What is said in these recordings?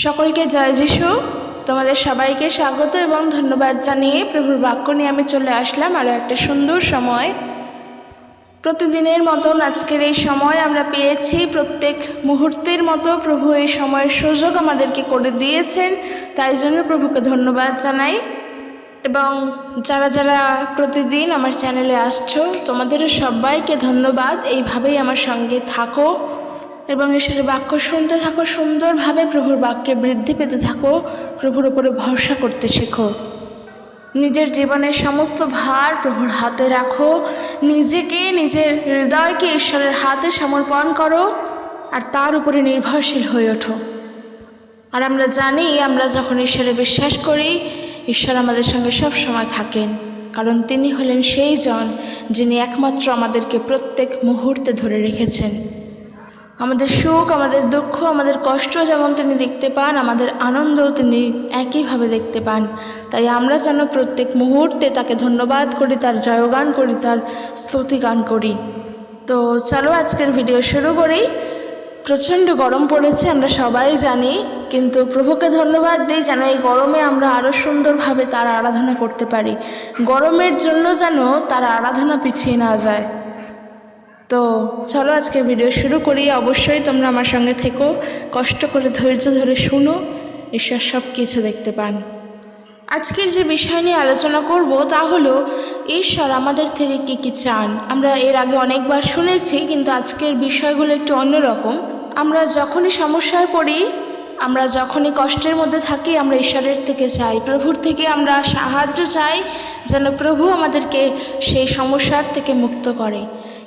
সকলকে জয় যিশু। তোমাদের সবাইকে স্বাগত এবং ধন্যবাদ জানিয়ে প্রভুর বাক্য নিয়ে আমি চলে আসলাম আরও একটা সুন্দর সময়। প্রতিদিনের মতন আজকের এই সময় আমরা পেয়েছি, প্রত্যেক মুহূর্তের মতো প্রভু এই সময়ের সুযোগ আমাদেরকে করে দিয়েছেন, তাই জন্য প্রভুকে ধন্যবাদ জানাই। এবং যারা যারা প্রতিদিন আমার চ্যানেলে আসছো তোমাদেরও সবাইকে ধন্যবাদ। এইভাবেই আমার সঙ্গে থাকো এবং ঈশ্বরের বাক্য শুনতে থাকো, সুন্দরভাবে প্রভুর বাক্যে বৃদ্ধি পেতে থাকো, প্রভুর উপরে ভরসা করতে শেখো। নিজের জীবনের সমস্ত ভার প্রভুর হাতে রাখো, নিজেকে, নিজের হৃদয়কে ঈশ্বরের হাতে সমর্পণ করো আর তার উপরে নির্ভরশীল হয়ে ওঠো। আর আমরা জানি, আমরা যখন ঈশ্বরে বিশ্বাস করি, ঈশ্বর আমাদের সঙ্গে সব সময় থাকেন, কারণ তিনি হলেন সেই জন যিনি একমাত্র আমাদেরকে প্রত্যেক মুহূর্তে ধরে রেখেছেন। আমাদের সুখ, আমাদের দুঃখ, আমাদের কষ্ট যেমন তিনি দেখতে পান, আমাদের আনন্দও তিনি একইভাবে দেখতে পান। তাই আমরা যেন প্রত্যেক মুহূর্তে তাকে ধন্যবাদ করি, তার জয়গান করি, তার স্তুতিগান করি। তো চলো আজকের ভিডিও শুরু করি। প্রচণ্ড গরম পড়েছে, আমরা সবাই জানি, কিন্তু প্রভুকে ধন্যবাদ দিই যেন এই গরমে আমরা আরও সুন্দরভাবে তার আরাধনা করতে পারি। গরমের জন্য যেন তার আরাধনা পিছিয়ে না যায়। তো চলো আজকে ভিডিও শুরু করি। অবশ্যই তোমরা আমার সঙ্গে থেকো, কষ্ট করে ধৈর্য ধরে শুনো, ঈশ্বর সব কিছু দেখতে পান। আজকের যে বিষয় নিয়ে আলোচনা করব তা হলো ঈশ্বর আমাদের থেকে কী কী চান। আমরা এর আগে অনেকবার শুনেছি, কিন্তু আজকের বিষয়গুলো একটু অন্যরকম। আমরা যখনই সমস্যায় পড়ি, আমরা যখনই কষ্টের মধ্যে থাকি, আমরা ঈশ্বরের থেকে চাই, প্রভুর থেকে আমরা সাহায্য চাই, যেন প্রভু আমাদেরকে সেই সমস্যার থেকে মুক্ত করে।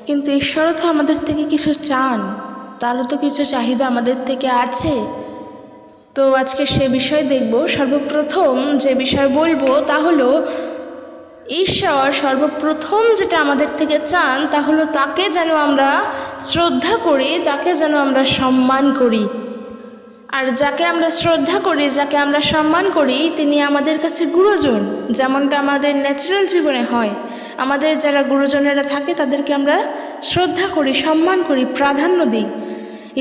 কিন্তু ঈশ্বরও তো আমাদের থেকে কিছু চান, তারও তো কিছু চাহিদা আমাদের থেকে আছে। তো আজকে সে বিষয় দেখব। সর্বপ্রথম যে বিষয় বলবো তা হলো ঈশ্বর সর্বপ্রথম যেটা আমাদের থেকে চান তা হলো তাকে যেন আমরা শ্রদ্ধা করি, তাকে যেন আমরা সম্মান করি। আর যাকে আমরা শ্রদ্ধা করি, যাকে আমরা সম্মান করি, তিনি আমাদের কাছে গুরুজন, যেমনটা আমাদের ন্যাচারাল জীবনে হয়। আমাদের যারা গুরুজনেরা থাকে তাদেরকে আমরা শ্রদ্ধা করি, সম্মান করি, প্রাধান্য দিই।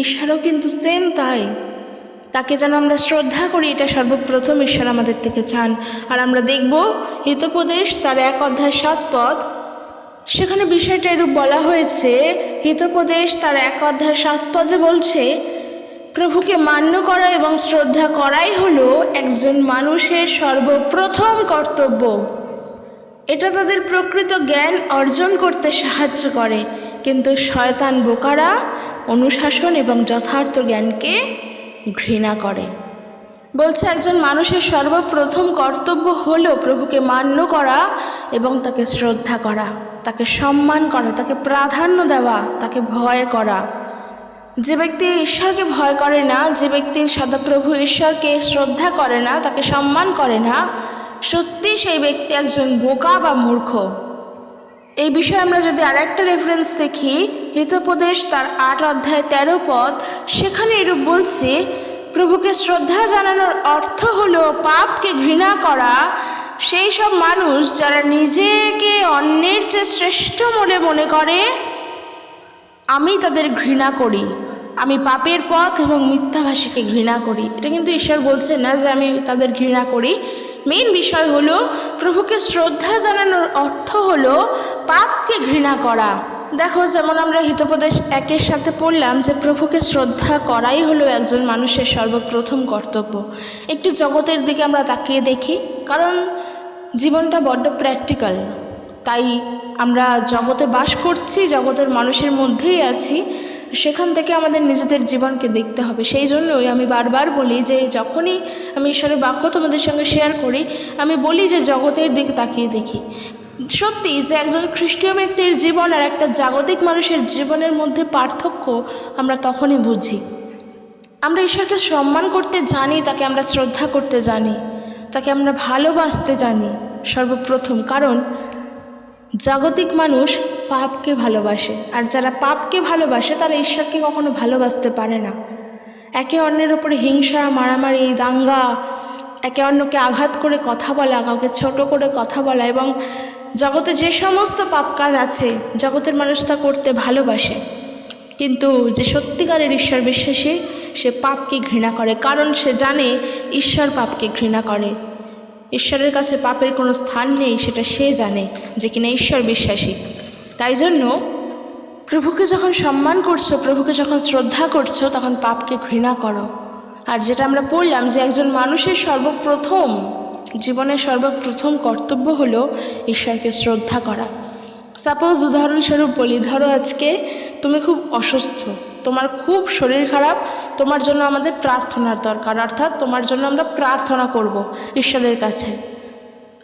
ঈশ্বরও কিন্তু সেম তাই, তাকে যেন আমরা শ্রদ্ধা করি, এটা সর্বপ্রথম ঈশ্বর আমাদের থেকে চান। আর আমরা দেখব হিতোপদেশ তার 1 অধ্যায় 7 পদ, সেখানে বিষয়টা এরূপ বলা হয়েছে। হিতোপদেশ তার 1 অধ্যায় 7 পদে বলছে, প্রভুকে মান্য করা এবং শ্রদ্ধা করাই হলো একজন মানুষের সর্বপ্রথম কর্তব্য। এটা তাদের প্রকৃত জ্ঞান অর্জন করতে সাহায্য করে, কিন্তু শয়তান বোকারা অনুশাসন এবং যথার্থ জ্ঞানকে ঘৃণা করে। বলছে একজন মানুষের সর্বপ্রথম কর্তব্য হলো প্রভুকে মান্য করা এবং তাকে শ্রদ্ধা করা, তাকে সম্মান করা, তাকে প্রাধান্য দেওয়া, তাকে ভয় করা। যে ব্যক্তি ঈশ্বরকে ভয় করে না, যে ব্যক্তি সদাপ্রভু ঈশ্বরকে শ্রদ্ধা করে না, তাকে সম্মান করে না, সত্যি সেই ব্যক্তি একজন বোকা বা মূর্খ। এই বিষয়ে আমরা যদি আরেকটা রেফারেন্স দেখি, হিতোপদেশ তার 8 অধ্যায় 13 পদ, সেখানে এরূপ বলছে, প্রভুকে শ্রদ্ধা জানানোর অর্থ হলো পাপকে ঘৃণা করা। সেই সব মানুষ যারা নিজেকে অন্যের চেয়ে শ্রেষ্ঠ বলে মনে করে, আমি তাদের ঘৃণা করি, আমি পাপের পথ এবং মিথ্যাভাষীকে ঘৃণা করি। এটা কিন্তু ঈশ্বর বলছে না যে আমি তাদের ঘৃণা করি। মেন বিষয় হলো প্রভুকে শ্রদ্ধা জানানোর অর্থ হলো পাপকে ঘৃণা করা। দেখো, যেমন আমরা হিতোপদেশ 1-এর সাথে পড়লাম যে প্রভুকে শ্রদ্ধা করাই হলো একজন মানুষের সর্বপ্রথম কর্তব্য। একটু জগতের দিকে আমরা তাকিয়ে দেখি, কারণ জীবনটা বড্ড প্র্যাকটিক্যাল। তাই আমরা জগতে বাস করছি, জগতের মানুষের মধ্যেই আছি, সেখান থেকে আমাদের নিজেদের জীবনকে দেখতে হবে। সেই জন্যই আমি বারবার বলি যে যখনই আমি ঈশ্বরের বাক্য তোমাদের সঙ্গে শেয়ার করি, আমি বলি যে জগতের দিকে তাকিয়ে দেখি। সত্যি যে একজন খ্রিস্টীয় ব্যক্তির জীবন আর একটা জাগতিক মানুষের জীবনের মধ্যে পার্থক্য আমরা তখনই বুঝি। আমরা ঈশ্বরকে সম্মান করতে জানি, তাকে আমরা শ্রদ্ধা করতে জানি, তাকে আমরা ভালোবাসতে জানি সর্বপ্রথম। কারণ জাগতিক মানুষ পাপকে ভালোবাসে, আর যারা পাপকে ভালোবাসে তারা ঈশ্বরকে কখনো ভালোবাসতে পারে না। একে অন্যের ওপরে হিংসা, মারামারি, দাঙ্গা, একে অন্যকে আঘাত করে কথা বলা, কাউকে ছোট করে কথা বলা, এবং জগতে যে সমস্ত পাপ কাজ আছে জগতের মানুষ তা করতে ভালোবাসে। কিন্তু যে সত্যিকারের ঈশ্বর বিশ্বাসী, সে পাপকে ঘৃণা করে, কারণ সে জানে ঈশ্বর পাপকে ঘৃণা করে। ঈশ্বরের কাছে পাপের কোনো স্থান নেই, সেটা সে জানে, যে কিনা ঈশ্বর বিশ্বাসী। তাই জন্য প্রভুকে যখন সম্মান করছো, প্রভুকে যখন শ্রদ্ধা করছো, তখন পাপকে ঘৃণা করো। আর যেটা আমরা পড়লাম যে একজন মানুষের জীবনের সর্বপ্রথম কর্তব্য হলো ঈশ্বরকে শ্রদ্ধা করা। সাপোজ উদাহরণস্বরূপ বলি, ধরো আজকে তুমি খুব অসুস্থ, তোমার খুব শরীর খারাপ, তোমার জন্য আমাদের প্রার্থনার দরকার, অর্থাৎ তোমার জন্য আমরা প্রার্থনা করব ঈশ্বরের কাছে।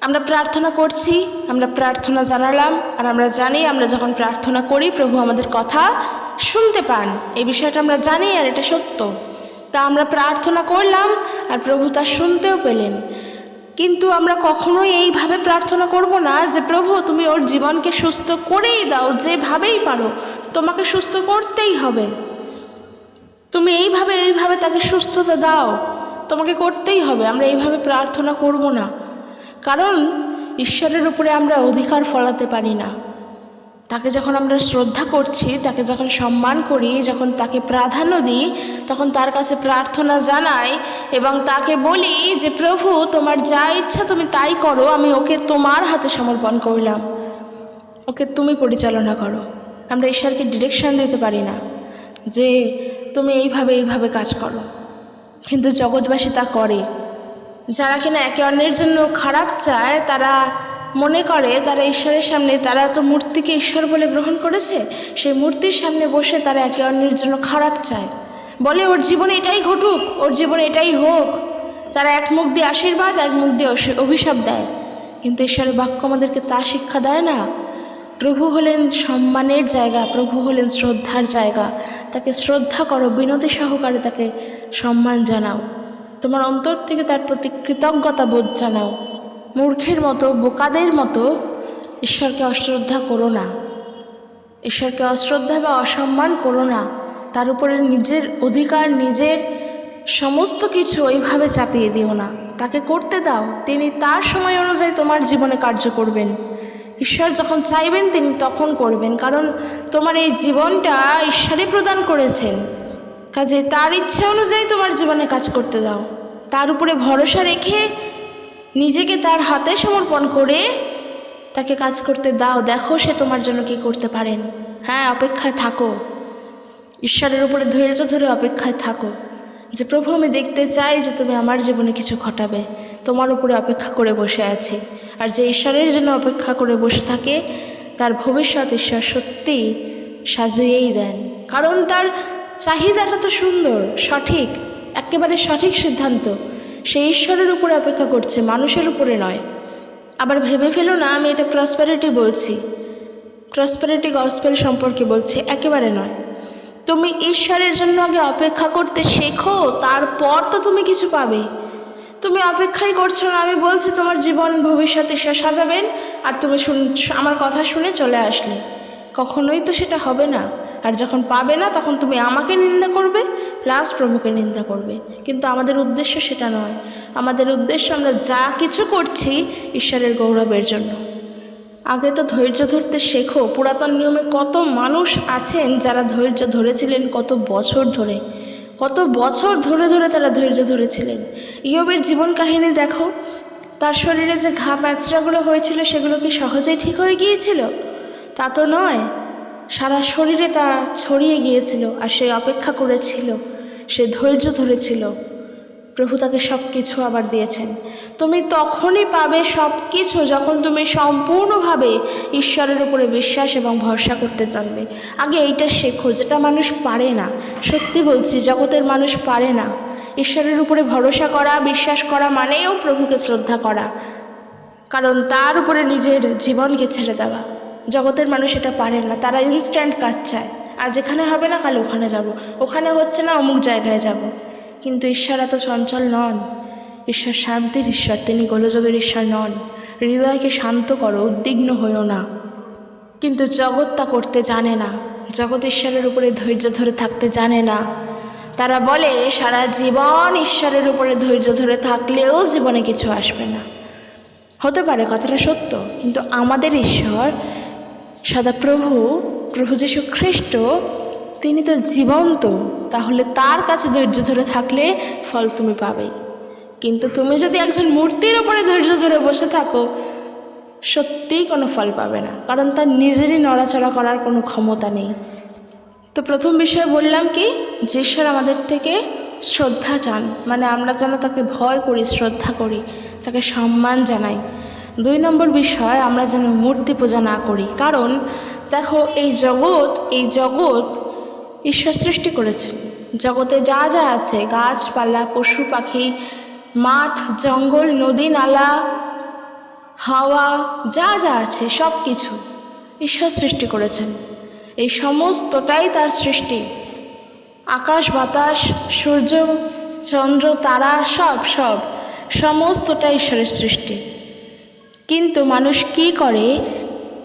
আমরা প্রার্থনা করছি, আমরা প্রার্থনা জানালাম, আর আমরা জানি আমরা যখন প্রার্থনা করি প্রভু আমাদের কথা শুনতে পান, এই বিষয়টা আমরা জানি, আর এটা সত্য। তা আমরা প্রার্থনা করলাম আর প্রভু তা শুনতেও পেলেন। কিন্তু আমরা কখনোই এইভাবে প্রার্থনা করব না যে প্রভু তুমি ওর জীবনকে সুস্থ করেই দাও, যেভাবেই পারো তোমাকে সুস্থ করতেই হবে, তুমি এইভাবে তাকে সুস্থতা দাও, তোমাকে করতেই হবে। আমরা এইভাবে প্রার্থনা করব না, কারণ ঈশ্বরের উপরে আমরা অধিকার ফলাতে পারি না। তাকে যখন আমরা শ্রদ্ধা করছি, তাকে যখন সম্মান করি, যখন তাকে প্রাধান্য দিই, তখন তার কাছে প্রার্থনা জানাই এবং তাকে বলি যে প্রভু তোমার যা ইচ্ছা তুমি তাই করো, আমি ওকে তোমার হাতে সমর্পণ করলাম, ওকে তুমি পরিচালনা করো। আমরা ঈশ্বরকে ডিরেকশন দিতে পারি না যে তুমি এইভাবে কাজ করো, কিন্তু জগৎবাসী তা করে। যারা কিনা একে অন্যের জন্য খারাপ চায়, তারা মনে করে তারা ঈশ্বরের সামনে, তারা তো মূর্তিকে ঈশ্বর বলে গ্রহণ করেছে, সেই মূর্তির সামনে বসে তারা একে অন্যের জন্য খারাপ চায়, বলে ওর জীবনে এটাই ঘটুক, ওর জীবনে এটাই হোক। তারা এক মুখ দিয়ে আশীর্বাদ, এক মুখ দিয়ে অভিশাপ দেয়, কিন্তু ঈশ্বরের বাক্য আমাদেরকে তা শিক্ষা দেয় না। প্রভু হলেন সম্মানের জায়গা, প্রভু হলেন শ্রদ্ধার জায়গা। তাকে শ্রদ্ধা করো, বিনতি সহকারে তাকে সম্মান জানাও, তোমার অন্তর থেকে তার প্রতি কৃতজ্ঞতা বোধ জানাও। মূর্খের মতো, বোকাদের মতো ঈশ্বরকে অশ্রদ্ধা করো না, ঈশ্বরকে অশ্রদ্ধা বা অসম্মান করো না। তার উপরে নিজের অধিকার, নিজের সমস্ত কিছু ওইভাবে চাপিয়ে দিও না, তাকে করতে দাও। তিনি তার সময় অনুযায়ী তোমার জীবনে কার্য করবেন। ঈশ্বর যখন চাইবেন তিনি তখন করবেন, কারণ তোমার এই জীবনটা ঈশ্বরই প্রদান করেছেন। কাজে তার ইচ্ছা অনুযায়ী তোমার জীবনে কাজ করতে দাও, তার উপরে ভরসা রেখে নিজেকে তার হাতে সমর্পণ করে তাকে কাজ করতে দাও। দেখো সে তোমার জন্য কি করতে পারেন। হ্যাঁ, অপেক্ষায় থাকো, ঈশ্বরের উপরে ধৈর্য ধরে অপেক্ষায় থাকো যে প্রভু আমি দেখতে চাই যে তুমি আমার জীবনে কিছু ঘটাবে, তোমার উপরে অপেক্ষা করে বসে আছি। আর যে ঈশ্বরের জন্য অপেক্ষা করে বসে থাকে তার ভবিষ্যৎ ঈশ্বর সত্যি সাজিয়েই দেন, কারণ তার চাহিদাটা তো সুন্দর, সঠিক, একেবারে সঠিক সিদ্ধান্ত। সে ঈশ্বরের উপরে অপেক্ষা করছে, মানুষের উপরে নয়। আবার ভেবে ফেলো না আমি এটা প্রসপ্যারিটি বলছি, প্রসপ্যারিটি গসপেল সম্পর্কে বলছি, একেবারে নয়। তুমি ঈশ্বরের জন্য আগে অপেক্ষা করতে শেখো, তারপর তো তুমি কিছু পাবে। তুমি অপেক্ষাই করছো না, আমি বলছি তোমার জীবন ভবিষ্যৎ ঈশ্বর সাজাবেন, আর তুমি আমার কথা শুনে চলে আসলে, কখনোই তো সেটা হবে না। আর যখন পাবে না তখন তুমি আমাকে নিন্দা করবে প্লাস প্রভুকে নিন্দা করবে, কিন্তু আমাদের উদ্দেশ্য সেটা নয়। আমাদের উদ্দেশ্য আমরা যা কিছু করছি ঈশ্বরের গৌরবের জন্য। আগে তো ধৈর্য ধরতে শেখো। পুরাতন নিয়মে কত মানুষ আছেন যারা ধৈর্য ধরেছিলেন, কত বছর ধরে তারা ধৈর্য ধরেছিলেন। ইয়োবের জীবন কাহিনী দেখো, তার শরীরে যে ঘা ম্যাচড়াগুলো হয়েছিল সেগুলো কি সহজেই ঠিক হয়ে গিয়েছিল? তা তো নয়, সারা শরীরে তা ছড়িয়ে গিয়েছিল। আর সে অপেক্ষা করেছিল, সে ধৈর্য ধরেছিল, প্রভু তাকে সব কিছু আবার দিয়েছেন। তুমি তখনই পাবে সব কিছু যখন তুমি সম্পূর্ণভাবে ঈশ্বরের উপরে বিশ্বাস এবং ভরসা করতে জানবে। আগে এইটা শেখো, যেটা মানুষ পারে না। সত্যি বলছি, জগতের মানুষ পারে না। ঈশ্বরের উপরে ভরসা করা, বিশ্বাস করা মানেও প্রভুকে শ্রদ্ধা করা, কারণ তার উপরে নিজের জীবনকে ছেড়ে দেওয়া। জগতের মানুষ এটা পারে না, তারা ইনস্ট্যান্ট কাজ চায়। আজ এখানে হবে না, কাল ওখানে যাব, ওখানে হচ্ছে না, অমুক জায়গায় যাব। কিন্তু ঈশ্বর এত চঞ্চল নন। ঈশ্বর শান্তির ঈশ্বর, তিনি গোলযোগের ঈশ্বর নন। হৃদয়কে শান্ত করো, উদ্বিগ্ন হইও না। কিন্তু জগৎ তা করতে জানে না। জগৎ ঈশ্বরের উপরে ধৈর্য ধরে থাকতে জানে না। তারা বলে সারা জীবন ঈশ্বরের উপরে ধৈর্য ধরে থাকলেও জীবনে কিছু আসবে না। হতে পারে, কথাটা সত্য, কিন্তু আমাদের ঈশ্বর সদাপ্রভু, প্রভু যীশু খ্রিস্ট, তিনি তো জীবন্ত, তাহলে তার কাছে ধৈর্য ধরে থাকলে ফল তুমি পাবেই। কিন্তু তুমি যদি একজন মূর্তির ওপরে ধৈর্য ধরে বসে থাকো, সত্যিই কোনো ফল পাবে না, কারণ তার নিজেরই নড়াচড়া করার কোনো ক্ষমতা নেই। তো প্রথম বিষয় বললাম কি, যে ঈশ্বর আমাদের থেকে শ্রদ্ধা চান, মানে আমরা যেন তাকে ভয় করি, শ্রদ্ধা করি, তাকে সম্মান জানাই। 2 নম্বর বিষয়, আমরা যেন মূর্তি পূজা না করি। কারণ দেখো, এই জগৎ ঈশ্বর সৃষ্টি করেছেন। জগতে যা যা আছে, গাছপালা, পশু পাখি, মাঠ, জঙ্গল, নদী, নালা, হাওয়া, যা যা আছে সব কিছু ঈশ্বর সৃষ্টি করেছেন। এই সমস্তটাই তার সৃষ্টি। আকাশ বাতাস, সূর্য চন্দ্র তারা সমস্তটা ঈশ্বরের সৃষ্টি। কিন্তু মানুষ কি করে,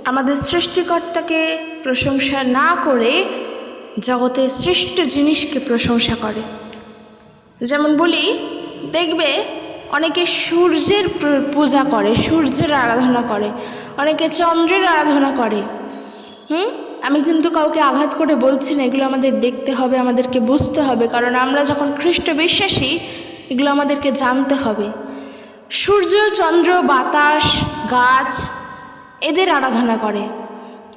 আমাদের সৃষ্টিকর্তাকে প্রশংসা না করে জগতের সৃষ্ট জিনিসকে প্রশংসা করে। যেমন বলি, দেখবে অনেকে সূর্যের পূজা করে, সূর্যের আরাধনা করে, অনেকে চন্দ্রের আরাধনা করে। আমি কিন্তু কাউকে আঘাত করে বলছি না, এগুলো আমাদের দেখতে হবে, আমাদেরকে বুঝতে হবে, কারণ আমরা যখন খ্রিস্ট বিশ্বাসী এগুলো আমাদেরকে জানতে হবে। সূর্য, চন্দ্র, বাতাস, গাছ এদের আরাধনা করে,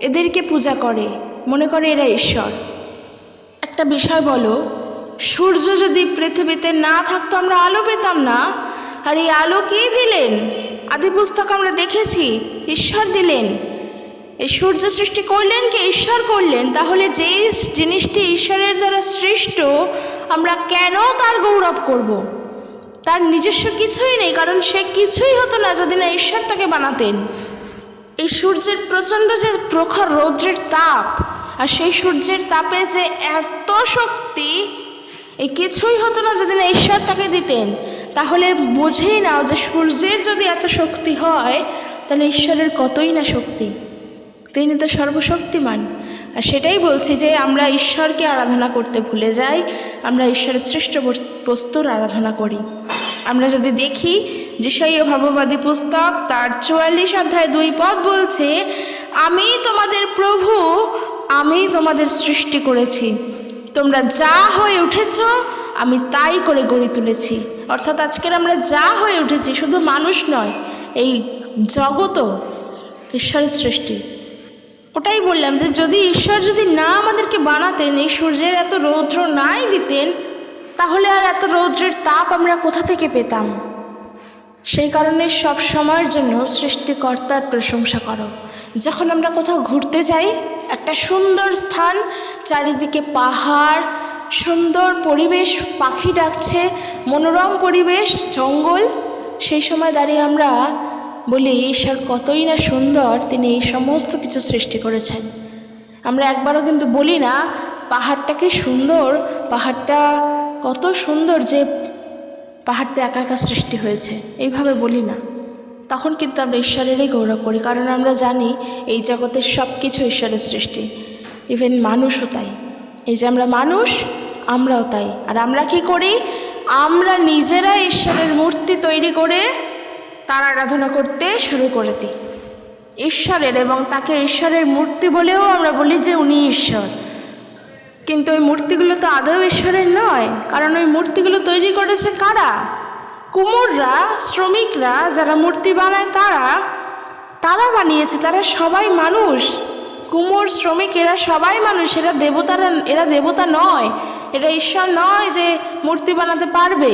এদেরকে পূজা করে, মনে করে এরা ঈশ্বর। একটা বিষয় বলো, সূর্য যদি পৃথিবীতে না থাকতো আমরা আলো পেতাম না। আর এই আলো কে দিলেন? আদি পুস্তক আমরা দেখেছি, ঈশ্বর দিলেন। এই সূর্য সৃষ্টি করলেন কে? ঈশ্বর করলেন। তাহলে যেই জিনিসটি ঈশ্বরের দ্বারা সৃষ্ট, আমরা কেন তার গৌরব করব? তার নিজস্ব কিছুই নেই, কারণ সে কিছুই হতো না যদি না ঈশ্বর তাকে বানাতেন। এই সূর্যের প্রচণ্ড যে প্রখর রৌদ্রের তাপ, আর সেই সূর্যের তাপে যে এত শক্তি, এই কিছুই হতো না যদি না ঈশ্বর তাকে দিতেন। তাহলে বুঝেই নাও যে সূর্যের যদি এত শক্তি হয়, তাহলে ঈশ্বরের কতই না শক্তি। তিনি তো সর্বশক্তিমান। আর সেটাই বলছি যে আমরা ঈশ্বরকে আরাধনা করতে ভুলে যাই, আমরা ঈশ্বরের সৃষ্ট বস্তুর আরাধনা করি। আমরা যদি দেখি যিশাইয়া ভাববাদী পুস্তক তার 44 অধ্যায় 2 পদ বলছে, আমি তোমাদের প্রভু, আমি তোমাদের সৃষ্টি করেছি, তোমরা যা হয়ে উঠেছ আমি তাই করে গড়ে তুলেছি। অর্থাৎ আজকের আমরা যা হয়ে উঠেছি, শুধু মানুষ নয়, এই জগতও ঈশ্বরের সৃষ্টি। ওটাই বললাম যে যদি ঈশ্বর যদি না আমাদেরকে বানাতেন, এই সূর্যের এত রৌদ্র নাই দিতেন, তাহলে আর এত রৌদ্রের তাপ আমরা কোথা থেকে পেতাম? সেই কারণে সব সময়ের জন্য সৃষ্টিকর্তার প্রশংসা করো। যখন আমরা কোথাও ঘুরতে যাই, একটা সুন্দর স্থান, চারিদিকে পাহাড়, সুন্দর পরিবেশ, পাখি ডাকছে, মনোরম পরিবেশ, জঙ্গল, সেই সময় দাঁড়িয়ে আমরা বলি ঈশ্বর কতই না সুন্দর, তিনি এই সমস্ত কিছু সৃষ্টি করেছেন। আমরা একবারও কিন্তু বলি না পাহাড়টা কি সুন্দর, পাহাড়টা কত সুন্দর যে পাহাড়টা একা একা সৃষ্টি হয়েছে, এইভাবে বলি না। তখন কিন্তু আমরা ঈশ্বরেরই গৌরব করি, কারণ আমরা জানি এই জগতের সব কিছু ঈশ্বরের সৃষ্টি। ইভেন মানুষও তাই। এই যে আমরা মানুষ, আমরাও তাই। আর আমরা কি করি? আমরা নিজেরা ঈশ্বরের মূর্তি তৈরি করে তার আরাধনা করতে শুরু করে দিই ঈশ্বরের, এবং তাকে ঈশ্বরের মূর্তি বলেও আমরা বলি যে উনি ঈশ্বর। কিন্তু ওই মূর্তিগুলো তো আদৌ ঈশ্বরের নয়, কারণ ওই মূর্তিগুলো তৈরি করেছে কারা? কুমোররা, শ্রমিকরা, যারা মূর্তি বানায় তারা বানিয়েছে। তারা সবাই মানুষ। কুমোর, শ্রমিক এরা সবাই মানুষ। এরা দেবতা নয়, এরা ঈশ্বর নয় যে মূর্তি বানাতে পারবে।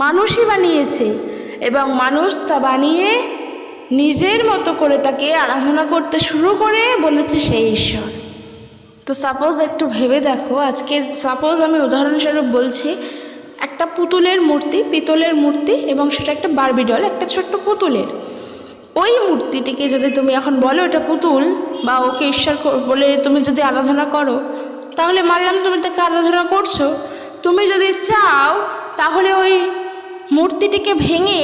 মানুষই বানিয়েছে, এবং মানুষ তা বানিয়ে নিজের মতো করে তাকে আরাধনা করতে শুরু করে বলেছে সেই ঈশ্বর। তো সাপোজ একটু ভেবে দেখো, আজকের সাপোজ আমি উদাহরণস্বরূপ বলছি, একটা পুতুলের মূর্তি, পিতলের মূর্তি, এবং সেটা একটা বারবি ডল, একটা ছোট্ট পুতুলের। ওই মূর্তিটিকে যদি তুমি এখন বলো এটা পুতুল, বা ওকে ঈশ্বর বলে তুমি যদি আরাধনা করো, তাহলে মানলাম তুমি তাকে আরাধনা করছো। তুমি যদি চাও তাহলে ওই মূর্তিটিকে ভেঙে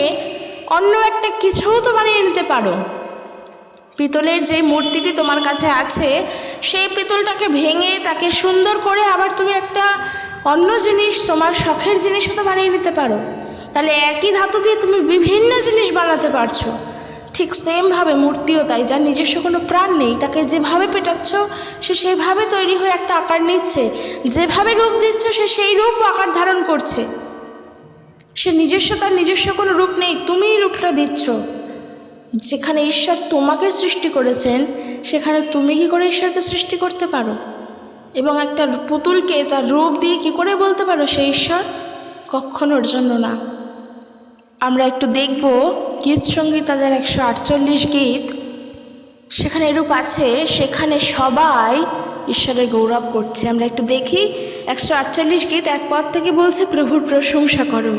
অন্য একটা কিছুও তো বানিয়ে নিতে পারো। পিতলের যে মূর্তিটি তোমার কাছে আছে, সেই পিতলটাকে ভেঙে তাকে সুন্দর করে আবার তুমি একটা অন্য জিনিস, তোমার শখের জিনিসও তো বানিয়ে নিতে পারো। তাহলে একই ধাতু দিয়ে তুমি বিভিন্ন জিনিস বানাতে পারছো। ঠিক সেমভাবে মূর্তিও তাই, যার নিজস্ব কোনো প্রাণ নেই, তাকে যেভাবে পেটাচ্ছ সে সেইভাবে তৈরি হয়ে একটা আকার নিচ্ছে, যেভাবে রূপ দিচ্ছ সে সেই রূপ আকার ধারণ করছে। সে তার নিজস্ব কোনো রূপ নেই, তুমিই রূপটা দিচ্ছ। যেখানে ঈশ্বর তোমাকে সৃষ্টি করেছেন সেখানে তুমি কি করে ঈশ্বরকে সৃষ্টি করতে পারো? এবং একটা পুতুলকে তার রূপ দিয়ে কি করে বলতে পারো সে ঈশ্বর? কখনোর জন্য না। আমরা একটু দেখব গীতসঙ্গীত তাদের 148 গীত, সেখানে এরূপ আছে, সেখানে সবাই ঈশ্বরের গৌরব করছে। আমরা একটু দেখি 148 গীত 1 পদ থেকে বলছে, প্রভুর প্রশংসা করো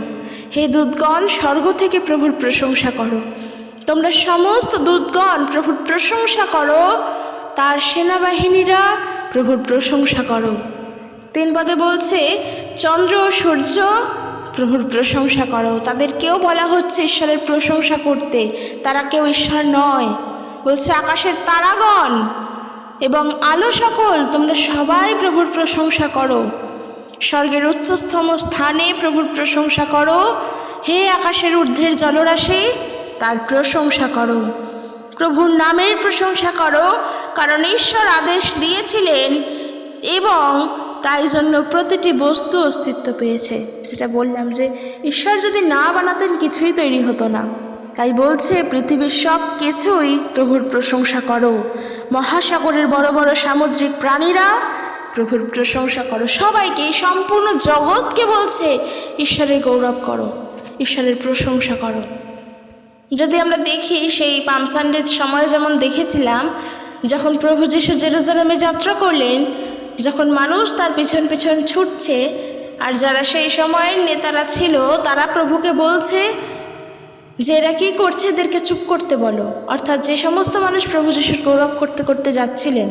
হে দূতগণ, স্বর্গ থেকে প্রভুর প্রশংসা করো। তোমরা সমস্ত দূতগণ প্রভুর প্রশংসা করো, তার সেনাবাহিনীরা প্রভুর প্রশংসা করো। 3 পদে বলছে, চন্দ্র ও সূর্য প্রভুর প্রশংসা করো। তাদেরকেও বলা হচ্ছে ঈশ্বরের প্রশংসা করতে, তারা কেউ ঈশ্বর নয়। বলছে আকাশের তারাগণ এবং আলো সকল, তোমরা সবাই প্রভুর প্রশংসা করো। স্বর্গের উচ্চতম স্থানে প্রভুর প্রশংসা করো। হে আকাশের ঊর্ধ্বের জলরাশি, তার প্রশংসা করো। প্রভুর নামের প্রশংসা করো, কারণ ঈশ্বর আদেশ দিয়েছিলেন এবং তাই জন্য প্রতিটি বস্তু অস্তিত্ব পেয়েছে। যেটা বললাম যে ঈশ্বর যদি না বানাতেন কিছুই তৈরি হতো না। তাই বলছে পৃথিবীর সব কিছুই প্রভুর প্রশংসা করো। মহাসাগরের বড় বড় সামুদ্রিক প্রাণীরা প্রভুর প্রশংসা করো। সবাইকে, সম্পূর্ণ জগৎকে বলছে ঈশ্বরের গৌরব করো, ঈশ্বরের প্রশংসা করো। যদি আমরা দেখি সেই পাম সানডের সময় যেমন দেখেছিলাম, যখন প্রভু যীশু জেরুজালেমে যাত্রা করলেন, যখন মানুষ তার পিছন পিছন ছুটছে, আর যারা সেই সময়ের নেতারা ছিল তারা প্রভুকে বলছে যে এরা কী করছে, এদেরকে চুপ করতে বলো। অর্থাৎ যে সমস্ত মানুষ প্রভু যীশুর গৌরব করতে করতে যাচ্ছিলেন,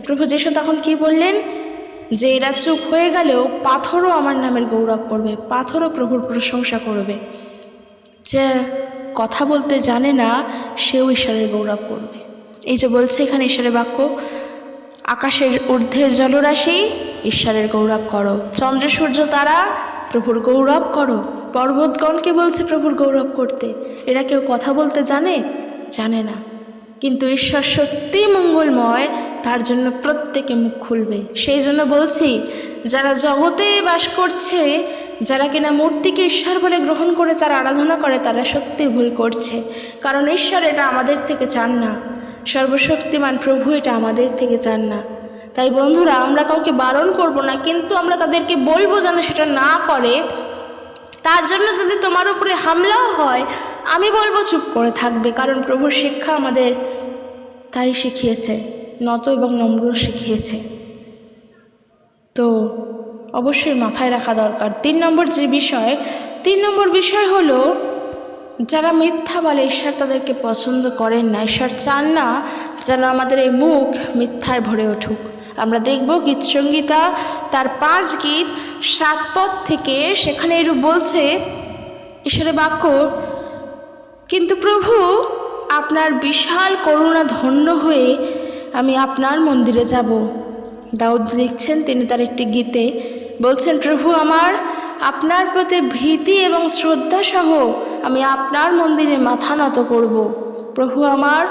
প্রভু যীশু তখন কি বললেন, যে এরা চুপ হয়ে গেলেও পাথরও আমার নামের গৌরব করবে, পাথরও প্রভুর প্রশংসা করবে। যে কথা বলতে জানে না সেও ঈশ্বরের গৌরব করবে। এই যে বলছে এখানে ঈশ্বরের বাক্য, আকাশের ঊর্ধ্বের জলরাশি ঈশ্বরের গৌরব করো, চন্দ্র সূর্য তারা প্রভুর গৌরব করো। পর্বতগণকে বলছে প্রভুর গৌরব করতে। এরা কেউ কথা বলতে জানে না, কিন্তু ঈশ্বর সত্যি মঙ্গলময়, তার জন্য প্রত্যেকে মুখ খুলবে। সেই জন্য বলছি, যারা জগতে বাস করছে, যারা কিনা মূর্তিকে ঈশ্বর বলে গ্রহণ করে তার আরাধনা করে, তারা সত্যি ভুল করছে। কারণ ঈশ্বর এটা আমাদের থেকে চান না, সর্বশক্তিমান প্রভু এটা আমাদের থেকে চান না। তাই বন্ধুরা, আমরা কাউকে বারণ করব না, কিন্তু আমরা তাদেরকে বলবো যেন সেটা না করে। তার জন্য যদি তোমার উপরে হামলাও হয়, আমি বলবো চুপ করে থাকবে, কারণ প্রভুর শিক্ষা আমাদের তাই শিখিয়েছে, নত এবং নম্র শিখিয়েছে। তো অবশ্যই মাথায় রাখা দরকার। 3 নম্বর বিষয় হলো, যারা মিথ্যা বলে ঈশ্বর তাদেরকে পছন্দ করেন না। ঈশ্বর চান না যেন আমাদের এই মুখ মিথ্যায় ভরে উঠুক। আমরা দেখব গীতসংগীতা তার 5 গীত 7 পদ থেকে, সেখানে এরূপ বলছে ঈশ্বরের বাক্য, কিন্তু প্রভু আপনার বিশাল করুণা ধন্য হয়ে আমি আপনার মন্দিরে যাব। দাউদ লিখছেন, তিনি তার একটি গীতে বলছেন, প্রভু আমার আপনার প্রতি ভীতি এবং শ্রদ্ধা সহ আমি আপনার মন্দিরে মাথা নত করব। প্রভু আমার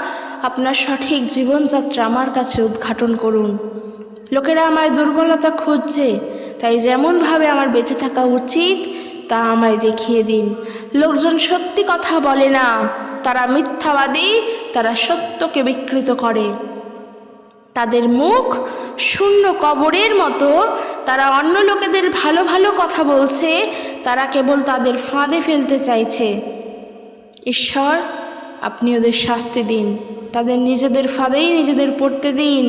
আপনার সঠিক জীবনযাত্রা আমার কাছে উদ্ঘাটন করুন। লোকেরা আমার দুর্বলতা খুঁজছে, তাই যেমনভাবে আমার বেঁচে থাকা উচিত তা আমায় দেখিয়ে দিন। লোকজন সত্যি কথা বলে না, তারা মিথ্যাবাদী, তারা সত্যকে বিকৃত করে। তাদের মুখ শূন্য কবরের মতো, তারা অন্য লোকেদের ভালো ভালো কথা বলছে, তারা কেবল তাদের ফাঁদে ফেলতে চাইছে। ঈশ্বর আপনি ওদের শাস্তি দিন, তাদের নিজেদের ফাঁদেই নিজেদের পড়তে দিন।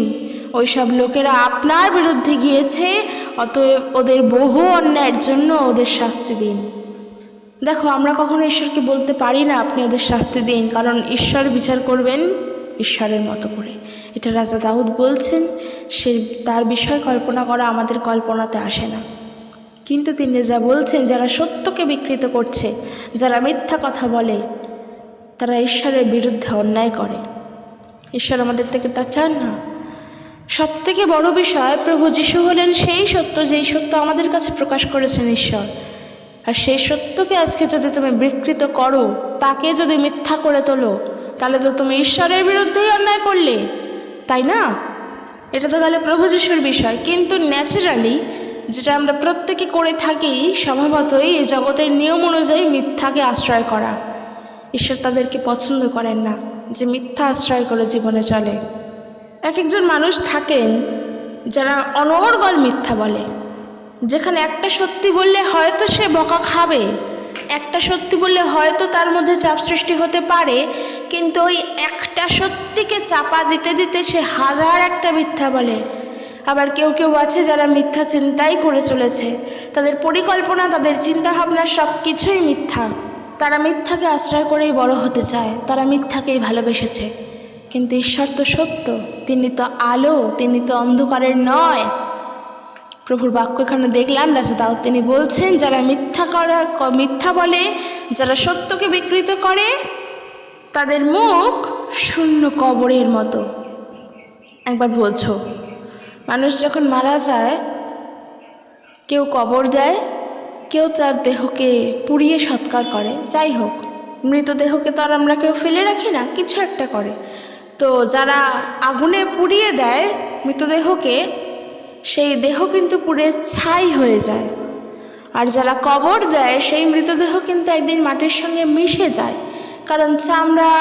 ওইসব লোকেরা আপনার বিরুদ্ধে গিয়েছে, অতএব ওদের বহু অন্যায়ের জন্য ওদের শাস্তি দিন। দেখো, আমরা কখনো ঈশ্বরকে বলতে পারি না আপনি ওদের শাস্তি দিন, কারণ ঈশ্বর বিচার করবেন ঈশ্বরের মতো করে। এটা রাজা দাউদ বলছেন, সে তার বিষয় কল্পনা করা আমাদের কল্পনাতে আসে না। কিন্তু তিনি যা বলছেন, যারা সত্যকে বিকৃত করছে, যারা মিথ্যা কথা বলে, তারা ঈশ্বরের বিরুদ্ধে অন্যায় করে। ঈশ্বর আমাদের থেকে তা চান না। সবথেকে বড় বিষয়, প্রভু যীশু হলেন সেই সত্য, যেই সত্য আমাদের কাছে প্রকাশ করেছেন ঈশ্বর। আর সেই সত্যকে আজকে যদি তুমি বিকৃত করো, তাকে যদি মিথ্যা করে তোলো, তাহলে তো তুমি ঈশ্বরের বিরুদ্ধেই অন্যায় করলে, তাই না? এটা তো গেলে প্রভু যিশুর বিষয়। কিন্তু ন্যাচারালি যেটা আমরা প্রত্যেকে করে থাকি স্বভাবতই, এই জগতের নিয়ম অনুযায়ী মিথ্যাকে আশ্রয় করা। ঈশ্বর তাদেরকে পছন্দ করেন না যে মিথ্যা আশ্রয় করে জীবনে চলে। এক একজন মানুষ থাকেন যারা অনর্গল মিথ্যা বলে, যেখানে একটা সত্যি বললে হয়তো সে বকা খাবে, একটা সত্যি বললে হয়তো তার মধ্যে চাপ সৃষ্টি হতে পারে, কিন্তু ওই একটা সত্যিকে চাপা দিতে দিতে সে হাজার একটা মিথ্যা বলে। আবার কেউ কেউ আছে যারা মিথ্যা চিন্তাই করে চলেছে, তাদের পরিকল্পনা, তাদের চিন্তাভাবনা সব কিছুই মিথ্যা। তারা মিথ্যাকে আশ্রয় করেই বড় হতে চায়, তারা মিথ্যাকেই ভালোবেসেছে। কিন্তু ঈশ্বর তো সত্য, তিনি তো আলো, তিনি তো অন্ধকারের নয়। প্রভুর বাক্য এখানে দেখলাম রাজা দাউদ তিনি বলছেন, যারা মিথ্যা বলে, যারা সত্যকে বিকৃত করে, তাদের মুখ শূন্য কবরের মতো। একবার বলছো, মানুষ যখন মারা যায়, কেউ কবর দেয়, কেউ তার দেহকে পুড়িয়ে সৎকার করে। যাই হোক, মৃতদেহকে তো আর আমরা কেউ ফেলে রাখি না, কিছু একটা করে। তো যারা আগুনে পুড়িয়ে দেয় মৃতদেহকে, সেই দেহ কিন্তু পুড়ে ছাই হয়ে যায়। আর যারা কবর দেয় সেই মৃতদেহ কিন্তু একদিন মাটির সঙ্গে মিশে যায়, কারণ চামড়া,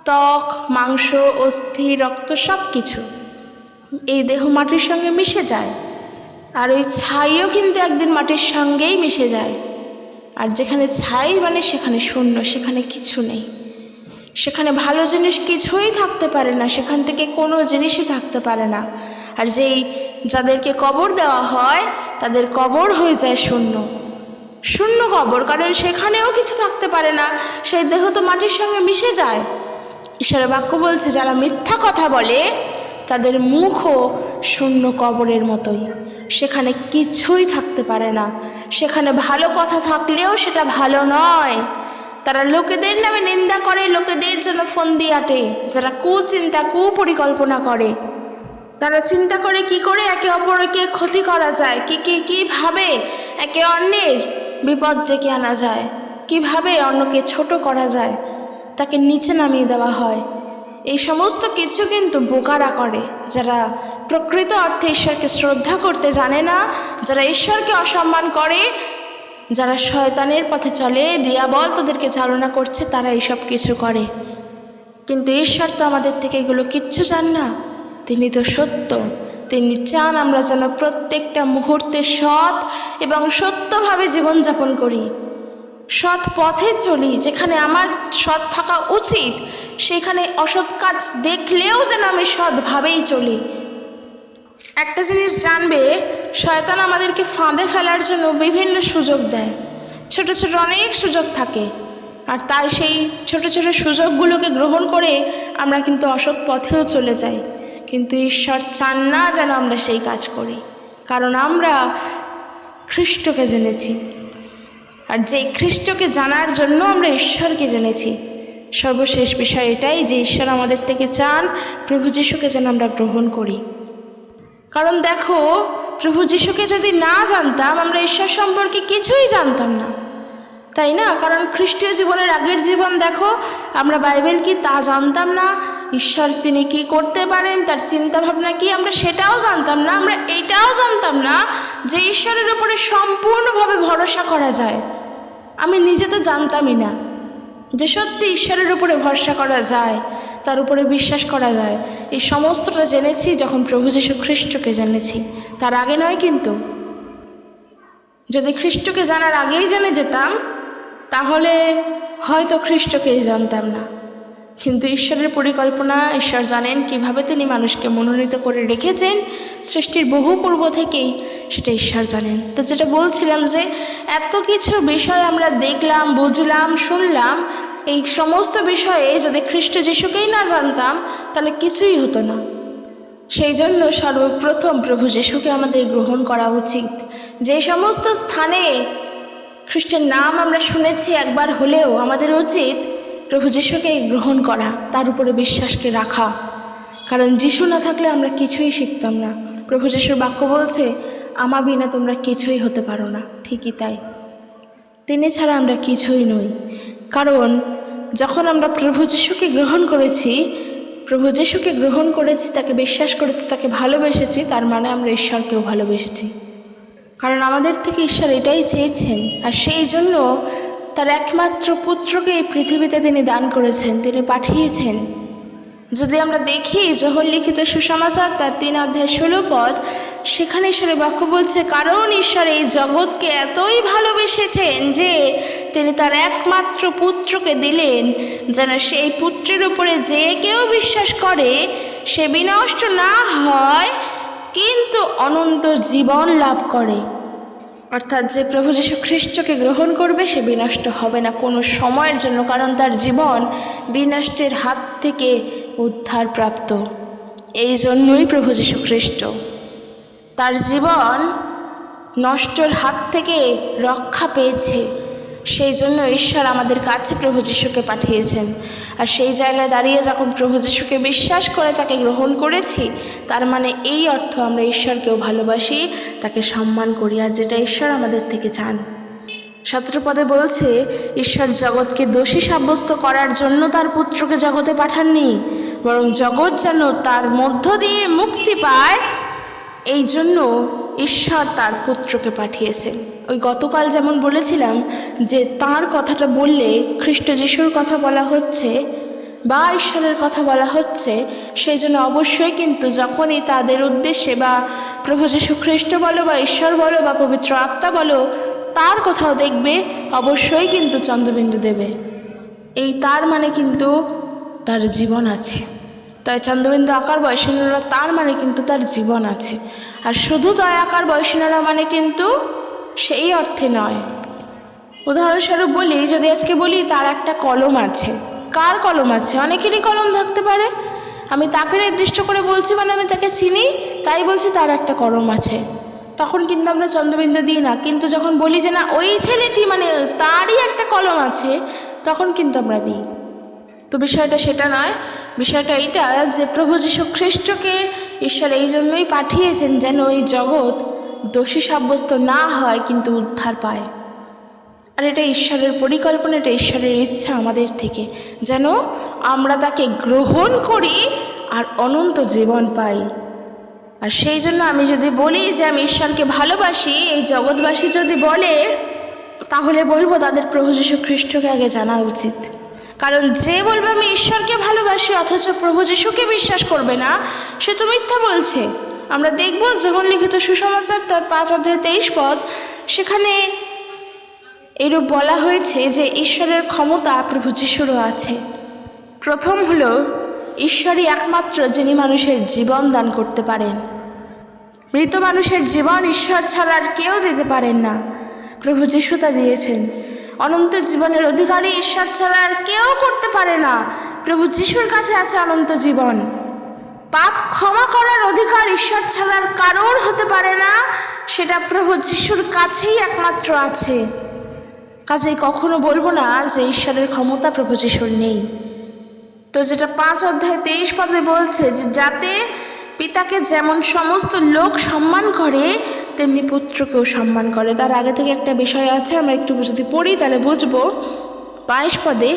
ত্বক, মাংস, অস্থি, রক্ত সব কিছু এই দেহ মাটির সঙ্গে মিশে যায়। আর ওই ছাইও কিন্তু একদিন মাটির সঙ্গেই মিশে যায়। আর যেখানে ছাই মানে সেখানে শূন্য, সেখানে কিছু নেই, সেখানে ভালো জিনিস কিছুই থাকতে পারে না, সেখান থেকে কোনো জিনিসই থাকতে পারে না। আর যাদেরকে কবর দেওয়া হয় তাদের কবর হয়ে যায় শূন্য, শূন্য কবর, কারণ সেখানেও কিছু থাকতে পারে না, সেই দেহ তো মাটির সঙ্গে মিশে যায়। ঈশ্বরের বাক্য বলছে, যারা মিথ্যা কথা বলে তাদের মুখও শূন্য কবরের মতোই, সেখানে কিছুই থাকতে পারে না। সেখানে ভালো কথা থাকলেও সেটা ভালো নয়। তারা লোকেদের নামে নিন্দা করে, লোকেদের জন্য ফন্দি আটে। যারা কুচিন্তা, কুপরিকল্পনা করে, তারা চিন্তা করে কি করে একে অপরকে ক্ষতি করা যায়, কীভাবে একে অন্যের বিপদ ডেকে আনা যায়, কিভাবে অন্যকে ছোট করা যায়, তাকে নিচে নামিয়ে দেওয়া হয়। এই সমস্ত কিছু কিন্তু বোকারা করে, যারা প্রকৃত অর্থে ঈশ্বরকে শ্রদ্ধা করতে জানে না, যারা ঈশ্বরকে অসম্মান করে, যারা শয়তানের পথে চলে, দিয়াবল তাদেরকে চালনা করছে, তারা এইসব কিছু করে। কিন্তু ঈশ্বর তো আমাদের থেকে এগুলো কিচ্ছু চান না। তিনি তো সত্য, তিনি চান আমরা যেন প্রত্যেকটা মুহূর্তে সৎ এবং সত্যভাবে জীবনযাপন করি, সৎ পথে চলি। যেখানে আমার সৎ থাকা উচিত, সেখানে অসৎ কাজ দেখলেও যেন আমি সৎভাবেই চলি। একটা জিনিস জানবে, শয়তান আমাদেরকে ফাঁদে ফেলার জন্য বিভিন্ন সুযোগ দেয়, ছোট ছোট অনেক সুযোগ থাকে। আর তাই সেই ছোট ছোট সুযোগগুলোকে গ্রহণ করে আমরা কিন্তু অসৎ পথেও চলে যাই। কিন্তু ঈশ্বর চান না যেন আমরা সেই কাজ করি, কারণ আমরা খ্রিস্টকে জেনেছি। আর যেই খ্রিস্টকে জানার জন্য আমরা ঈশ্বরকে জেনেছি। সর্বশেষ বিষয় এটাই যে ঈশ্বর আমাদের থেকে চান প্রভু যিশুকে যেন আমরা গ্রহণ করি। কারণ দেখো, প্রভু যিশুকে যদি না জানতাম, আমরা ঈশ্বর সম্পর্কে কিছুই জানতাম না, তাই না? কারণ খ্রিস্টীয় জীবনের আগের জীবন দেখো, আমরা বাইবেল কি তা জানতাম না, ঈশ্বর তিনি কি করতে পারেন, তার চিন্তাভাবনা কি, আমরা সেটাও জানতাম না। আমরা এইটাও জানতাম না যে ঈশ্বরের উপরে সম্পূর্ণভাবে ভরসা করা যায়। আমি নিজে তো জানতামই না যে সত্যি ঈশ্বরের উপরে ভরসা করা যায়, তার উপরে বিশ্বাস করা যায়। এই সমস্তটা জেনেছি যখন প্রভু যীশু খ্রিস্টকে জেনেছি, তার আগে নয়। কিন্তু যদি খ্রিস্টকে জানার আগেই জেনে যেতাম, তাহলে হয়তো খ্রিস্টকেই জানতাম না। কিন্তু ঈশ্বরের পরিকল্পনা, ঈশ্বর জানেন কিভাবে তিনি মানুষকে মনোনীত করে রেখেছেন সৃষ্টির বহু পূর্ব থেকেই, সেটা ঈশ্বর জানেন। তো যেটা বলছিলাম যে এত কিছু বিষয় আমরা দেখলাম, বুঝলাম, শুনলাম, এই সমস্ত বিষয়ে যদি খ্রিস্ট যিশুকেই না জানতাম তাহলে কিছুই হতো না। সেই জন্য সর্বপ্রথম প্রভু যিশুকে আমাদের গ্রহণ করা উচিত। যে সমস্ত স্থানে খ্রিস্টের নাম আমরা শুনেছি একবার হলেও, আমাদের উচিত প্রভু যিশুকে গ্রহণ করা, তার উপরে বিশ্বাসকে রাখা। কারণ যিশু না থাকলে আমরা কিছুই শিখতাম না। প্রভু যিশুর বাক্য বলছে, আমা বিনা তোমরা কিছুই হতে পারো না। ঠিকই তাই, তিনি ছাড়া আমরা কিছুই নই। কারণ যখন আমরা প্রভু যিশুকে গ্রহণ করেছি, তাকে বিশ্বাস করেছি, তাকে ভালোবেসেছি, তার মানে আমরা ঈশ্বরকেও ভালোবেসেছি। কারণ আমাদের থেকে ঈশ্বর এটাই চেয়েছেন, আর সেই জন্য তার একমাত্র পুত্রকে এই পৃথিবীতে তিনি দান করেছেন, তিনি পাঠিয়েছেন। যদি আমরা দেখি যোহর লিখিত সুসমাচার তার 3:16, সেখানে ঈশ্বরের বাক্য বলছে, কারণ ঈশ্বর এই জগৎকে এতই ভালোবেসেছেন যে তিনি তার একমাত্র পুত্রকে দিলেন, যেন সেই পুত্রের উপরে যে কেউ বিশ্বাস করে সে বিনষ্ট না হয় কিন্তু অনন্ত জীবন লাভ করে। অর্থাৎ যে প্রভু যীশু খ্রিস্টকে গ্রহণ করবে সে বিনষ্ট হবে না কোনো সময়ের জন্য, কারণ তার জীবন বিনষ্টের হাত থেকে উদ্ধার প্রাপ্ত। এই জন্যই প্রভু যীশু খ্রিস্ট, তার জীবন নষ্টর হাত থেকে রক্ষা পেয়েছে। সেই জন্য ঈশ্বর আমাদের কাছে প্রভু যীশুকে পাঠিয়েছেন। আর সেই জায়গায় দাঁড়িয়ে যখন প্রভু যীশুকে বিশ্বাস করে তাকে গ্রহণ করেছি, তার মানে এই অর্থ আমরা ঈশ্বরকেও ভালোবাসি, তাকে সম্মান করি, আর যেটা ঈশ্বর আমাদের থেকে চান। 17 পদে বলছে, ঈশ্বর জগৎকে দোষী সাব্যস্ত করার জন্য তার পুত্রকে জগতে পাঠাননি, বরং জগৎ যেন তার মধ্য দিয়ে মুক্তি পায়, এই জন্য ঈশ্বর তার পুত্রকে পাঠিয়েছেন। ওই গতকাল যেমন বলেছিলাম যে তাঁর কথাটা বললে খ্রিস্ট যিশুর কথা বলা হচ্ছে বা ঈশ্বরের কথা বলা হচ্ছে, সেই জন্য অবশ্যই কিন্তু যখনই তাদের উদ্দেশ্যে বা প্রভু যীশু খ্রিস্ট বলো বা ঈশ্বর বলো বা পবিত্র আত্মা বলো, তার কথাও দেখবে, অবশ্যই কিন্তু চন্দ্রবিন্দু দেবে। এই তার মানে কিন্তু তার জীবন আছে। তাই চন্দ্রবিন্দু আকার বয়সীনারা তার মানে কিন্তু তার জীবন আছে। আর শুধু তাই আকার বয়সীনারা মানে কিন্তু সেই অর্থে নয়। উদাহরণস্বরূপ বলি, যদি আজকে বলি তার একটা কলম আছে, কার কলম আছে? অনেকেরই কলম থাকতে পারে। আমি তাকে নির্দিষ্ট করে বলছি মানে আমি তাকে চিনি, তাই বলছি তার একটা কলম আছে, তখন কিন্তু আমরা চন্দ্রবিন্দু দিই না। কিন্তু যখন বলি যে না ওই ছেলেটি মানে তারই একটা কলম আছে, তখন কিন্তু আমরা দিই। তো বিষয়টা সেটা নয়, বিষয়টা এইটা যে প্রভু যীশু খ্রিস্টকে ঈশ্বর এই জন্যই পাঠিয়েছেন যেন এই জগৎ দোষী সাব্যস্ত না হয় কিন্তু উদ্ধার পায়। আর এটা ঈশ্বরের পরিকল্পনা, এটা ঈশ্বরের ইচ্ছা আমাদের থেকে, যেন আমরা তাকে গ্রহণ করি আর অনন্ত জীবন পাই। আর সেই জন্য আমি যদি বলি যে আমি ঈশ্বরকে ভালোবাসি, এই জগৎবাসী যদি বলে, তাহলে বলবো তাদের প্রভু যীশু খ্রিস্টকে আগে জানা উচিত। কারণ যে বলবে আমি ঈশ্বরকে ভালোবাসি অথচ প্রভু যীশুকে বিশ্বাস করবে না, সে তো মিথ্যা বলছে। আমরা দেখব যোহর লিখিত সুসমাচার তার 5:23, সেখানে এরূপ বলা হয়েছে যে ঈশ্বরের ক্ষমতা প্রভু যীশুরও আছে। প্রথম হলো ঈশ্বরই একমাত্র যিনি মানুষের জীবন দান করতে পারেন। মৃত মানুষের জীবন ঈশ্বর ছাড়া আর কেউ দিতে পারেন না, প্রভু যীশু তা দিয়েছেন। অনন্ত জীবনের অধিকারী ঈশ্বর ছাড়া আর কেউ করতে পারে না, প্রভু যীশুর কাছে আছে অনন্ত জীবন। পাপ ক্ষমা করার অধিকার ঈশ্বর ছাড়া আর কারোর হতে পারে না, সেটা প্রভু যীশুর কাছেই একমাত্র আছে। কাজেই কখনো বলবো না যে ঈশ্বরের ক্ষমতা প্রভু যীশুর নেই। তো যেটা 5:23 বলছে যে যাতে পিতাকে যেমন সমস্ত লোক সম্মান করে তেমনি পুত্রকেও সম্মান করে। তার আগে থেকে একটা বিষয় আছে, আমরা একটু যদি পড়ি তাহলে বুঝবো। 22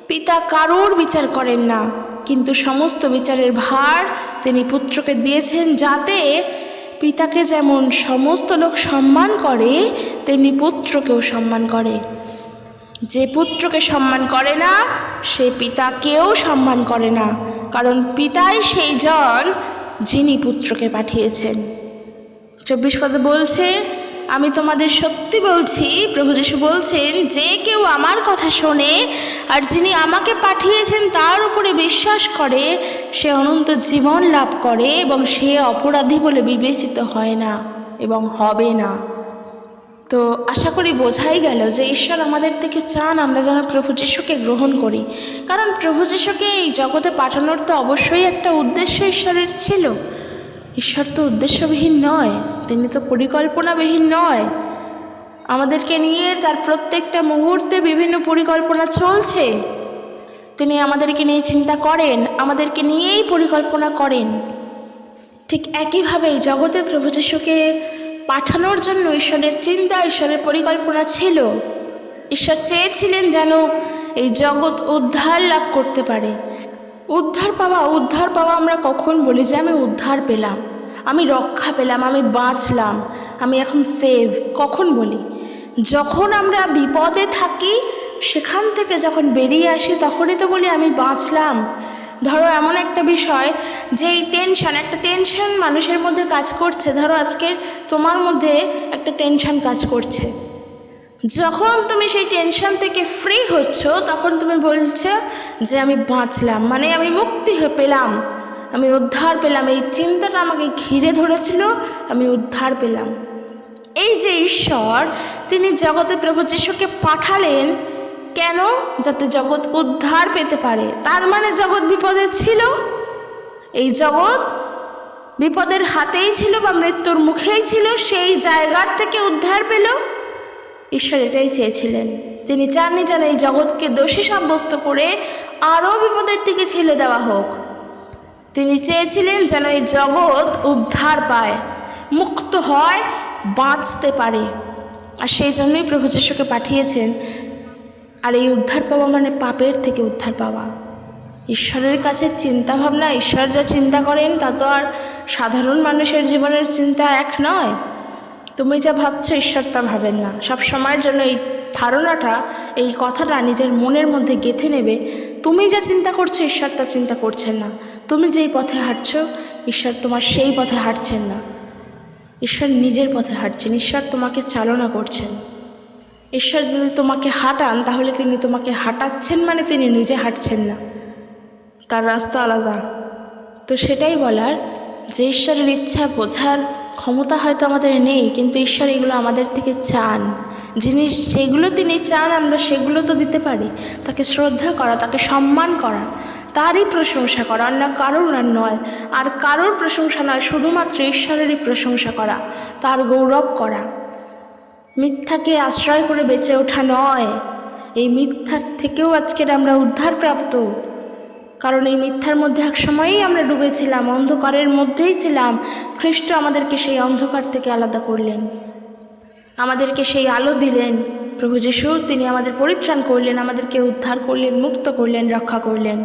পিতা কারোর বিচার করেন না, কিন্তু সমস্ত বিচারের ভার তিনি পুত্রকে দিয়েছেন, যাতে পিতাকে যেমন সমস্ত লোক সম্মান করে তেমনি পুত্রকেও সম্মান করে। যে পুত্রকে সম্মান করে না সে পিতাকেও সম্মান করে না, কারণ পিতাই সেই জন যিনি পুত্রকে পাঠিয়েছেন। 24 বলছে, আমি তোমাদের সত্যি বলছি, প্রভু যীশু বলছেন, যে কেউ আমার কথা শোনে আর যিনি আমাকে পাঠিয়েছেন তার উপরে বিশ্বাস করে সে অনন্ত জীবন লাভ করে এবং সে অপরাধী বলে বিবেচিত হয় না এবং হবে না। তো আশা করি বোঝাই গেল যে ঈশ্বর আমাদের থেকে চান আমরা যেন প্রভু যীশুকে গ্রহণ করি। কারণ প্রভু যীশুকে এই জগতে পাঠানোর তো অবশ্যই একটা উদ্দেশ্য ঈশ্বরের ছিল। ঈশ্বর তো উদ্দেশ্যবিহীন নয়, তিনি তো পরিকল্পনাবিহীন নয়। আমাদেরকে নিয়ে তার প্রত্যেকটা মুহূর্তে বিভিন্ন পরিকল্পনা চলছে। তিনি আমাদেরকে নিয়ে চিন্তা করেন, আমাদেরকে নিয়েই পরিকল্পনা করেন। ঠিক একইভাবে এই জগতে প্রভু যীশুকে পাঠানোর জন্য ঈশ্বরের চিন্তা, ঈশ্বরের পরিকল্পনা ছিল। ঈশ্বর চেয়েছিলেন যেন এই জগৎ উদ্ধার লাভ করতে পারে। উদ্ধার পাওয়া আমরা কখন বলি যে আমি উদ্ধার পেলাম, আমি রক্ষা পেলাম, আমি বাঁচলাম, আমি এখন সেভ? কখন বলি? যখন আমরা বিপদে থাকি, সেখান থেকে যখন বেরিয়ে আসি তখনই তো বলি আমি বাঁচলাম। ধরো এমন একটা বিষয় যে একটা টেনশন মানুষের মধ্যে কাজ করছে, ধরো আজকে তোমার মধ্যে একটা টেনশন কাজ করছে, যখন তুমি সেই টেনশন থেকে ফ্রি হচ্ছ তখন তুমি বলছো যে আমি বাঁচলাম, মানে আমি মুক্তি পেলাম, আমি উদ্ধার পেলাম। এই চিন্তাটা আমাকে ঘিরে ধরেছিল, আমি উদ্ধার পেলাম। এই যে ঈশ্বর, তিনি জগতে প্রভু যিশুকে পাঠালেন কেন? যাতে জগৎ উদ্ধার পেতে পারে। তার মানে জগৎ বিপদে ছিল, এই জগৎ বিপদের হাতেই ছিল বা মৃত্যুর মুখেই ছিল, সেই জায়গার থেকে উদ্ধার পেল। ঈশ্বর এটাই চেয়েছিলেন। তিনি চাননি যেন এই জগৎকে দোষী সাব্যস্ত করে আরও বিপদের দিকে ঠেলে দেওয়া হোক। তিনি চেয়েছিলেন যেন এই জগৎ উদ্ধার পায়, মুক্ত হয়, বাঁচতে পারে। আর সেই জন্যই প্রভু যিশুকে পাঠিয়েছেন। আর এই উদ্ধার পাওয়া মানে পাপের থেকে উদ্ধার পাওয়া। ঈশ্বরের কাছে চিন্তা ভাবনা, ঈশ্বর যা চিন্তা করেন তা তো আর সাধারণ মানুষের জীবনের চিন্তা এক নয়। তুমি যা ভাবছো ঈশ্বর তা ভাবেন না। সব সময়ের জন্য এই ধারণাটা, এই কথাটা নিজের মনের মধ্যে গেঁথে নেবে। তুমি যা চিন্তা করছো ঈশ্বর তা চিন্তা করছেন না। তুমি যেই পথে হাঁটছো ঈশ্বর তোমার সেই পথে হাঁটছেন না। ঈশ্বর নিজের পথে হাঁটছেন, ঈশ্বর তোমাকে চালনা করছেন। ঈশ্বর যদি তোমাকে হাঁটান তাহলে তিনি তোমাকে হাঁটাচ্ছেন, মানে তিনি নিজে হাঁটছেন না, তার রাস্তা আলাদা। তো সেটাই বলার যে ঈশ্বরের ইচ্ছা বোঝার ক্ষমতা হয়তো আমাদের নেই, কিন্তু ঈশ্বর এগুলো আমাদের থেকে চান। জিনিস যেগুলো তিনি চান আমরা সেগুলো তো দিতে পারি। তাকে শ্রদ্ধা করা, তাকে সম্মান করা, তারই প্রশংসা করা, অন্য কারোর আর নয়। আর কারোর প্রশংসা নয়, শুধুমাত্র ঈশ্বরেরই প্রশংসা করা, তার গৌরব করা। মিথ্যাকে আশ্রয় করে বেঁচে ওঠা নয়। এই মিথ্যার থেকেও আজকের আমরা উদ্ধার প্রাপ্ত, কারণ এই মিথ্যার মধ্যে এক সময়ই আমরা ডুবেছিলাম, অন্ধকারের মধ্যেই ছিলাম। খ্রিস্ট আমাদেরকে সেই অন্ধকার থেকে আলাদা করলেন, আমাদেরকে সেই আলো দিলেন। প্রভু যিশু তিনি আমাদের পরিত্রাণ করলেন, আমাদেরকে উদ্ধার করলেন, মুক্ত করলেন, রক্ষা করলেন।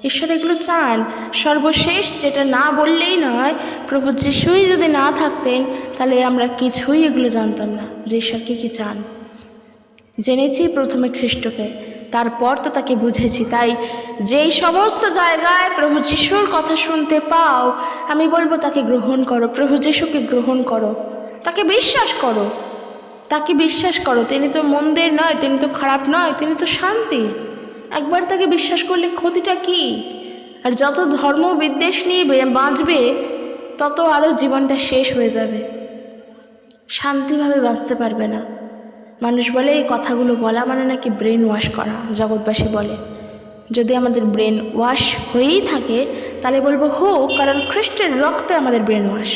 ঈশ্বর এগুলো চান। সর্বশেষ যেটা না বললেই নয়, প্রভু যিশুই যদি না থাকতেন তাহলে আমরা কিছুই এগুলো জানতাম না যে ঈশ্বরকে কী চান। জেনেছি প্রথমে খ্রিস্টকে, তারপর তো তাকে বুঝেছি। তাই যেই সমস্ত জায়গায় প্রভু যিশুর কথা শুনতে পাও, আমি বলবো তাকে গ্রহণ করো, প্রভু যিশুকে গ্রহণ করো, তাকে বিশ্বাস করো, তাকে বিশ্বাস করো। তিনি তো মন্দের নয়, তিনি তো খারাপ নয়, তিনি তো শান্তির। একবার তাকে বিশ্বাস করলে ক্ষতিটা কি? আর যত ধর্ম বিদ্বেষ নিয়ে বাঁচবে তত আরও জীবনটা শেষ হয়ে যাবে, শান্তিভাবে বাঁচতে পারবে না। মানুষ বলে এই কথাগুলো বলা মানে নাকি ব্রেন ওয়াশ করা, জগৎবাসী বলে। যদি আমাদের ব্রেন ওয়াশ হয়েই থাকে তাহলে বলবো হোক, কারণ খ্রিস্টের রক্তে আমাদের ব্রেন ওয়াশ।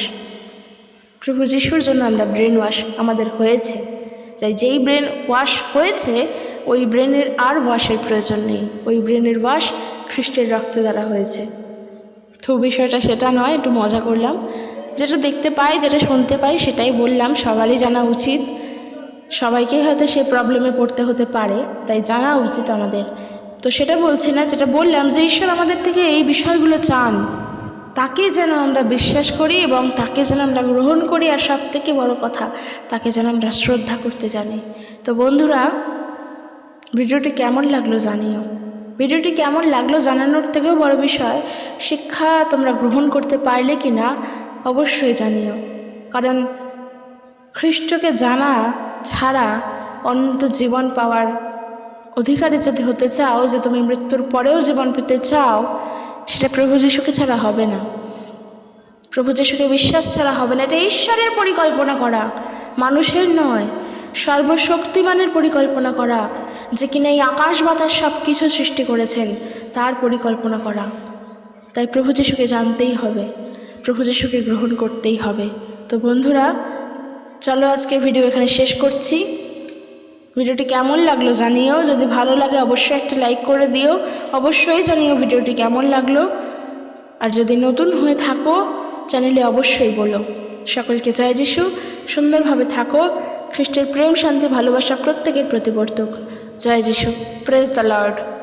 প্রভু যিশুর জন্য আমরা ব্রেন ওয়াশ আমাদের হয়েছে। তাই যেই ব্রেন ওয়াশ হয়েছে ওই ব্রেনের আর ওয়াশের প্রয়োজন নেই, ওই ব্রেনের ওয়াশ খ্রিস্টের রক্তে দ্বারা হয়েছে। তো বিষয়টা সেটা নয়, একটু মজা করলাম। যেটা দেখতে পাই, যেটা শুনতে পাই সেটাই বললাম। সবারই জানা উচিত, সবাইকেই হয়তো সে প্রবলেমে পড়তে হতে পারে, তাই জানা উচিত আমাদের। তো সেটা বলছি না, যেটা বললাম যে ঈশ্বর আমাদের থেকে এই বিষয়গুলো চান, তাকে যেন আমরা বিশ্বাস করি এবং তাকে যেন আমরা গ্রহণ করি। আর সব থেকে বড় কথা, তাকে যেন আমরা শ্রদ্ধা করতে জানি। তো বন্ধুরা, ভিডিওটি কেমন লাগলো জানিও। ভিডিওটি কেমন লাগলো জানানোর থেকেও বড় বিষয়, শিক্ষা তোমরা গ্রহণ করতে পারলে কি না অবশ্যই জানিও। কারণ খ্রিস্টকে জানা ছাড়া অনন্ত জীবন পাওয়ার অধিকারী যদি হতে চাও, যে তুমি মৃত্যুর পরেও জীবন পেতে চাও, সেটা প্রভু যিশুকে ছাড়া হবে না, প্রভু যিশুকে বিশ্বাস ছাড়া হবে না। এটা ঈশ্বরের পরিকল্পনা করা, মানুষের নয়, সর্বশক্তিমানের পরিকল্পনা করা, যে কিনা এই আকাশ বাতাস সব কিছু সৃষ্টি করেছেন, তার পরিকল্পনা করা। তাই প্রভু যিশুকে জানতেই হবে, প্রভু যিশুকে গ্রহণ করতেই হবে। তো বন্ধুরা, চলো আজকের ভিডিও এখানে শেষ করছি। ভিডিওটি কেমন লাগলো জানিও, যদি ভালো লাগে অবশ্যই একটা লাইক করে দিও, অবশ্যই জানিও ভিডিওটি কেমন লাগলো। আর যদি নতুন হয়ে থাকো চ্যানেলে অবশ্যই বলো। সকলকে জয় যিশু, সুন্দরভাবে থাকো, খ্রিস্টের প্রেম, শান্তি, ভালোবাসা প্রত্যেকের প্রতিবর্তক। জয় যিশু। Praise the Lord.